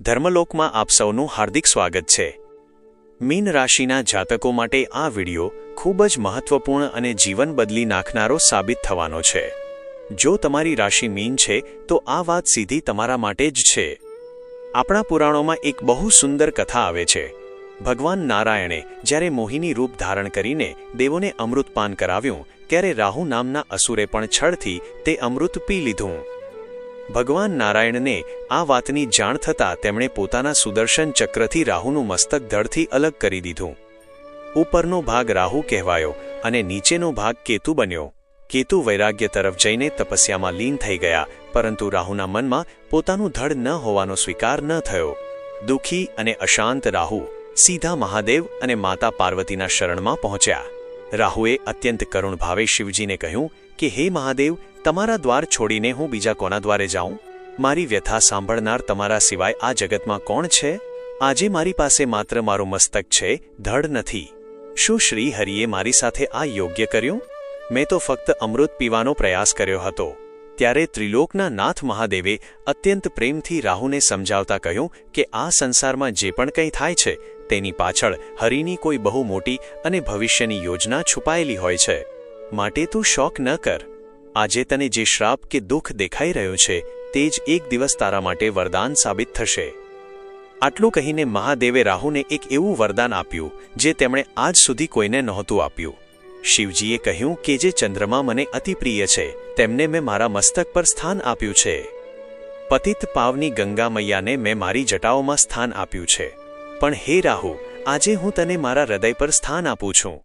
ધર્મલોકમાં આપ સૌનું હાર્દિક સ્વાગત છે। મીન રાશિના જાતકો માટે આ વિડિયો ખૂબ જ મહત્વપૂર્ણ અને જીવન બદલી નાખનારો સાબિત થવાનો છે। જો તમારી રાશિ મીન છે તો આ વાત સીધી તમારા માટે જ છે। આપણા પુરાણોમાં એક બહુ સુંદર કથા આવે છે। ભગવાન નારાયણે જ્યારે મોહિની રૂપ ધારણ કરીને દેવોને અમૃતપાન કરાવ્યું ત્યારે રાહુ નામના અસુરે પણ છળથી તે અમૃત પી લીધું। ભગવાન નારાયણને આ વાતની જાણ થતાં તેમણે પોતાના સુદર્શન ચક્રથી રાહુનું મસ્તક ધડથી અલગ કરી દીધું। ઉપરનો ભાગ રાહુ કહેવાયો અને નીચેનો ભાગ કેતુ બન્યો। કેતુ વૈરાગ્ય તરફ જઈને તપસ્યામાં લીન થઈ ગયા, પરંતુ રાહુના મનમાં પોતાનું ધડ ન હોવાનો સ્વીકાર ન થયો। દુઃખી અને અશાંત રાહુ સીધા મહાદેવ અને માતા પાર્વતીના શરણમાં પહોંચ્યા। રાહુએ અત્યંત કરુણ ભાવે શિવજીને કહ્યું કે હે મહાદેવ, તમારા દ્વાર છોડીને હું બીજા કોના દ્વારે જાઉં? મારી વ્યથા સાંભળનાર તમારા સિવાય આ જગતમાં કોણ છે? આજે મારી પાસે માત્ર મારું મસ્તક છે, ધડ નથી। શું શ્રી હરિએ મારી સાથે આ યોગ્ય કર્યું? મેં તો ફક્ત અમૃત પીવાનો પ્રયાસ કર્યો હતો। ત્યારે ત્રિલોકના નાથ મહાદેવે અત્યંત પ્રેમથી રાહુને સમજાવતા કહ્યું કે આ સંસારમાં જે પણ કંઈ થાય છે તેની પાછળ હરિની કોઈ બહુ મોટી અને ભવિષ્યની યોજના છુપાયેલી હોય છે। માટે તું શોક ન કર। આજે તને જે શ્રાપ કે દુઃખ દેખાઈ રહ્યો છે તે જ એક દિવસ તારા માટે વરદાન સાબિત થશે। આટલું કહીને મહાદેવે રાહુને એક એવું વરદાન આપ્યું જે તેમણે આજ સુધી કોઈને નહોતું આપ્યું। શિવજીએ કહ્યું કે જે ચંદ્રમા મને અતિ પ્રિય છે તેમને મેં મારા મસ્તક પર સ્થાન આપ્યું છે। પતિત પાવની ગંગા મૈયાને મેં મારી જટાઓમાં સ્થાન આપ્યું છે, પણ હે રાહુ, આજે હું તને મારા હૃદય પર સ્થાન આપું છું।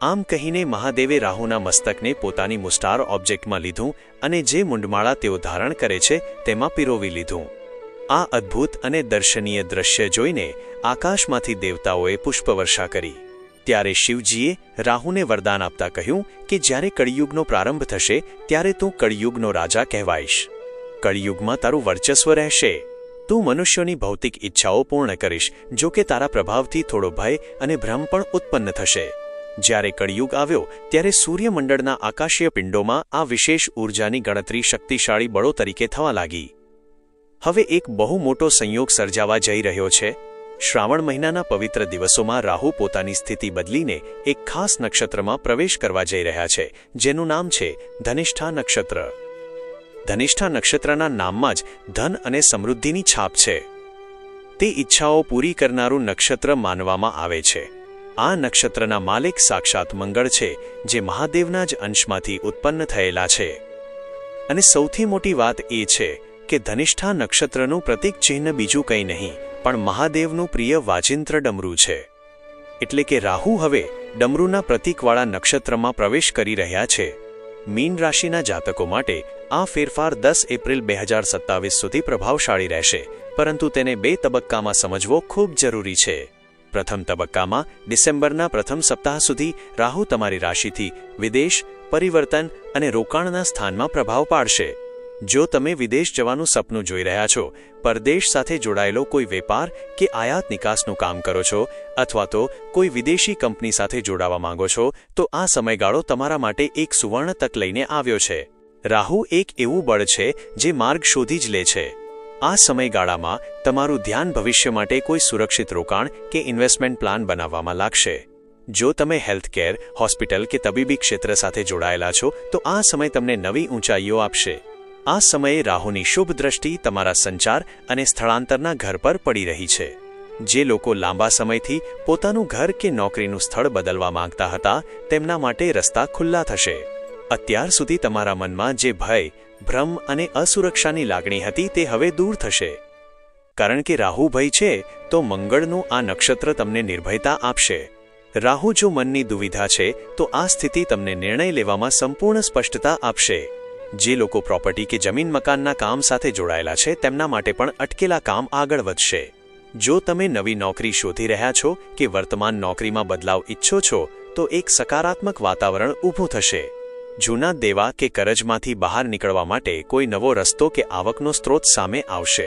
આમ કહીને મહાદેવે રાહુના મસ્તકને પોતાની મુસ્ટાર ઓબ્જેક્ટમાં લીધું અને જે મુંડમાળા તેઓ ધારણ કરે છે તેમાં પીરોવી લીધું। આ અદ્ભુત અને દર્શનીય દ્રશ્ય જોઈને આકાશમાંથી દેવતાઓએ પુષ્પવર્ષા કરી। ત્યારે શિવજીએ રાહુને વરદાન આપતા કહ્યું કે જ્યારે કળિયુગનો પ્રારંભ થશે ત્યારે તું કળિયુગનો રાજા કહેવાઈશ। કળિયુગમાં તારું વર્ચસ્વ રહેશે। તું મનુષ્યોની ભૌતિક ઈચ્છાઓ પૂર્ણ કરીશ, જો કે તારા પ્રભાવથી થોડો ભય અને ભ્રમ પણ ઉત્પન્ન થશે। જ્યારે કળિયુગ આવ્યો ત્યારે સૂર્યમંડળના આકાશીય પિંડોમાં આ વિશેષ ઊર્જાની ગણતરી શક્તિશાળી બળો તરીકે થવા લાગી। હવે એક બહુ મોટો સંયોગ સર્જાવા જઈ રહ્યો છે। શ્રાવણ મહિનાના પવિત્ર દિવસોમાં રાહુ પોતાની સ્થિતિ બદલીને એક ખાસ નક્ષત્રમાં પ્રવેશ કરવા જઈ રહ્યા છે, જેનું નામ છે ધનિષ્ઠા નક્ષત્ર। ધનિષ્ઠા નક્ષત્રના નામમાં જ ધન અને સમૃદ્ધિની છાપ છે। તે ઈચ્છાઓ પૂરી કરનારું નક્ષત્ર માનવામાં આવે છે। આ નક્ષત્રના માલિક સાક્ષાત મંગળ છે, જે મહાદેવના જ અંશમાંથી ઉત્પન્ન થયેલા છે। અને સૌથી મોટી વાત એ છે કે ધનિષ્ઠા નક્ષત્રનું પ્રતીક ચિહ્ન બીજું કંઈ નહીં પણ મહાદેવનું પ્રિય વાજિંત્ર ડમરું છે। એટલે કે રાહુ હવે ડમરૂના પ્રતીકવાળા નક્ષત્રમાં પ્રવેશ કરી રહ્યા છે। મીન રાશિના જાતકો માટે આ ફેરફાર 10 એપ્રિલ 2027 સુધી પ્રભાવશાળી રહેશે, પરંતુ તેને 2 તબક્કામાં સમજવો ખૂબ જરૂરી છે। પ્રથમ તબક્કામાં ડિસેમ્બરના પ્રથમ સપ્તાહ સુધી રાહુ તમારી રાશિથી વિદેશ, પરિવર્તન અને રોકાણના સ્થાનમાં પ્રભાવ પાડશે। જો તમે વિદેશ જવાનું સપનું જોઈ રહ્યા છો, પરદેશ સાથે જોડાયેલો કોઈ વેપાર કે આયાત નિકાસનું કામ કરો છો, અથવા તો કોઈ વિદેશી કંપની સાથે જોડાવા માંગો છો, તો આ સમયગાળો તમારા માટે એક સુવર્ણ તક લઈને આવ્યો છે। રાહુ એક એવું બળ છે જે માર્ગ શોધી જ લે છે। આ સમયગાળામાં તમારું ધ્યાન ભવિષ્ય માટે કોઈ સુરક્ષિત રોકાણ કે ઇન્વેસ્ટમેન્ટ પ્લાન બનાવવામાં લાગશે। જો તમે હેલ્થકેર, હોસ્પિટલ કે તબીબી ક્ષેત્ર સાથે જોડાયેલા છો તો આ સમય તમને નવી ઊંચાઈઓ આપશે। આ સમયે રાહુની શુભ દ્રષ્ટિ તમારા સંચાર અને સ્થળાંતરના ઘર પર પડી રહી છે। જે લોકો લાંબા સમયથી પોતાનું ઘર કે નોકરીનું સ્થળ બદલવા માંગતા હતા તેમના માટે રસ્તા ખુલ્લા થશે। અત્યાર સુધી તમારા મનમાં જે ભય, ભ્રમ અને અસુરક્ષાની લાગણી હતી તે હવે દૂર થશે। કારણ કે રાહુ ભય છે તો મંગળનું આ નક્ષત્ર તમને નિર્ભયતા આપશે। રાહુ જો મનની દુવિધા છે તો આ સ્થિતિ તમને નિર્ણય લેવામાં સંપૂર્ણ સ્પષ્ટતા આપશે। જે લોકો પ્રોપર્ટી કે જમીન મકાનના કામ સાથે જોડાયેલા છે તેમના માટે પણ અટકેલા કામ આગળ વધશે। જો તમે નવી નોકરી શોધી રહ્યા છો કે વર્તમાન નોકરીમાં બદલાવ ઈચ્છો છો તો એક સકારાત્મક વાતાવરણ ઊભું થશે। જૂના દેવા કે કરજમાંથી બહાર નીકળવા માટે કોઈ નવો રસ્તો કે આવકનો સ્ત્રોત સામે આવશે।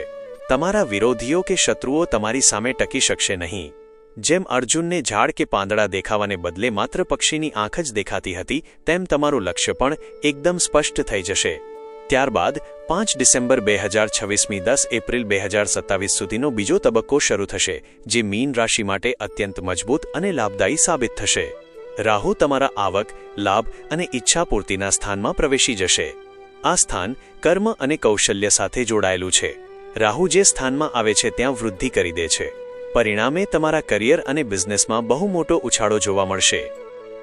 તમારા વિરોધીઓ કે શત્રુઓ તમારી સામે ટકી શકશે નહીં। જેમ અર્જુનને ઝાડ કે પાંદડા દેખાવાને બદલે માત્ર પક્ષીની આંખ જ દેખાતી હતી, તેમ તમારું લક્ષ્ય પણ એકદમ સ્પષ્ટ થઈ જશે। ત્યારબાદ 5 ડિસેમ્બર 2026મી 10 એપ્રિલ 2027 સુધીનો બીજો તબક્કો શરૂ થશે, જે મીન રાશિ માટે અત્યંત મજબૂત અને લાભદાયી સાબિત થશે. રાહુ તમારા આવક, લાભ અને ઈચ્છાપૂર્તિના સ્થાનમાં પ્રવેશી જશે. આ સ્થાન કર્મ અને કૌશલ્ય સાથે જોડાયેલું છે. રાહુ જે સ્થાનમાં આવે છે ત્યાં વૃદ્ધિ કરી દે છે. પરિણામે તમારા કરિયર અને બિઝનેસમાં બહુ મોટો ઉછાળો જોવા મળશે.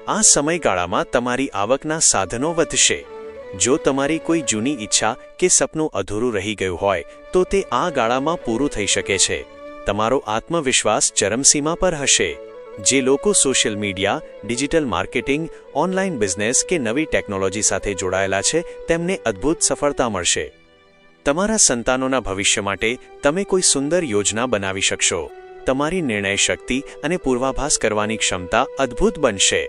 આ સમયગાળામાં તમારી આવકના સાધનો વધશે. જો તમારી કોઈ જૂની ઈચ્છા કે સપનું અધૂરું રહી ગયું હોય તો તે આ ગાળામાં પૂરું થઈ શકે છે. તમારો આત્મવિશ્વાસ ચરમસીમા પર હશે. જે લોકો social media, digital marketing, online business કે નવી ટેકનોલોજી સાથે જોડાયેલા છે તેમને અદ્ભુત સફળતા મળશે. તમારા સંતાનોના ભવિષ્ય માટે તમે કોઈ સુંદર યોજના બનાવી શકશો. તમારી નિર્ણય શક્તિ અને પૂર્વાભાસ કરવાની ક્ષમતા અદ્ભુત બનશે.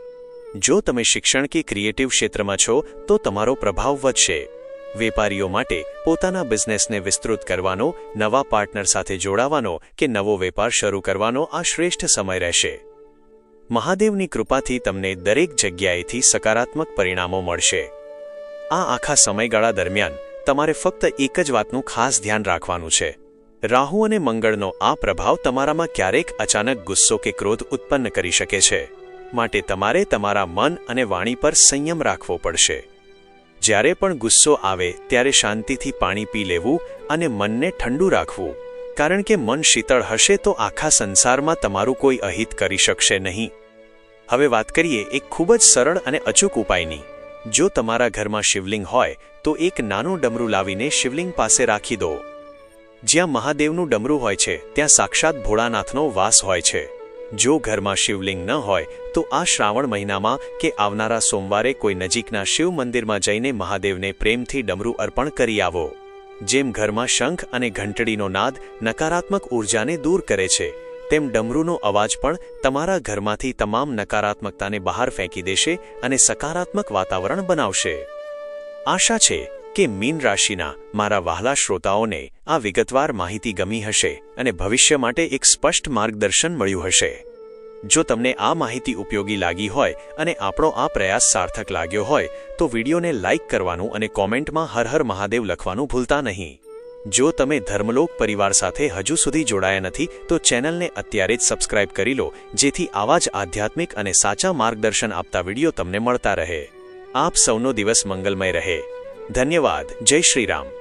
જો તમે શિક્ષણ કે ક્રિએટિવ ક્ષેત્રમાં છો તો તમારો પ્રભાવ વધશે. વેપારીઓ માટે પોતાના બિઝનેસને વિસ્તૃત કરવાનો, નવા પાર્ટનર સાથે જોડાવાનો કે નવો વેપાર શરૂ કરવાનો આ શ્રેષ્ઠ સમય રહેશે. મહાદેવની કૃપાથી તમને દરેક જગ્યાએથી સકારાત્મક પરિણામો મળશે. આ આખા સમયગાળા દરમિયાન તમારે ફક્ત એક જ વાતનું ખાસ ધ્યાન રાખવાનું છે. રાહુ અને મંગળનો આ પ્રભાવ તમારામાં ક્યારેક અચાનક ગુસ્સો કે ક્રોધ ઉત્પન્ન કરી શકે છે. માટે તમારે તમારા મન અને વાણી પર સંયમ રાખવો પડશે. જ્યારે પણ ગુસ્સો આવે ત્યારે શાંતિથી પાણી પી લેવું અને મનને ઠંડુ રાખવું, કારણ કે મન શીતળ હશે તો આખા સંસારમાં તમારું કોઈ અહિત કરી શકશે નહીં. હવે વાત કરીએ એક ખૂબ જ સરળ અને અચૂક ઉપાયની. જો તમારા ઘરમાં શિવલિંગ હોય તો એક નાનું ડમરું લાવીને શિવલિંગ પાસે રાખી દો. જ્યાં મહાદેવનું ડમરું હોય છે ત્યાં સાક્ષાત ભોળાનાથનો વાસ હોય છે. જો ઘરમાં શિવલિંગ ન હોય તો આ શ્રાવણ મહિનામાં કે આવનારા સોમવારે કોઈ નજીકના શિવ મંદિરમાં જઈને મહાદેવને પ્રેમથી ડમરું અર્પણ કરી આવો. જેમ ઘરમાં શંખ અને ઘંટડીનો નાદ નકારાત્મક ઉર્જાને દૂર કરે છે, તેમ ડમરૂનો અવાજ પણ તમારા ઘરમાંથી તમામ નકારાત્મકતાને બહાર ફેંકી દેશે અને સકારાત્મક વાતાવરણ બનાવશે. આશા છે કે મીન રાશિના મારા વહાલા શ્રોતાઓને આ વિગતવાર માહિતી ગમી હશે અને ભવિષ્ય માટે એક સ્પષ્ટ માર્ગદર્શન મળ્યું હશે. જો તમને આ માહિતી ઉપયોગી લાગી હોય અને આપણો આ પ્રયાસ સાર્થક લાગ્યો હોય તો વિડીયોને લાઇક કરવાનું અને કોમેન્ટમાં હર હર મહાદેવ લખવાનું ભૂલતા નહીં. જો તમે ધર્મલોક પરિવાર સાથે હજુ સુધી જોડાયા નથી તો ચેનલને અત્યારે જ સબસ્ક્રાઇબ કરી લો, જેથી આવા જ આધ્યાત્મિક અને સાચા માર્ગદર્શન આપતા વિડીયો તમને મળતા રહે. આપ સૌનો દિવસ મંગલમય રહે. ધન્યવાદ. જય શ્રી રામ.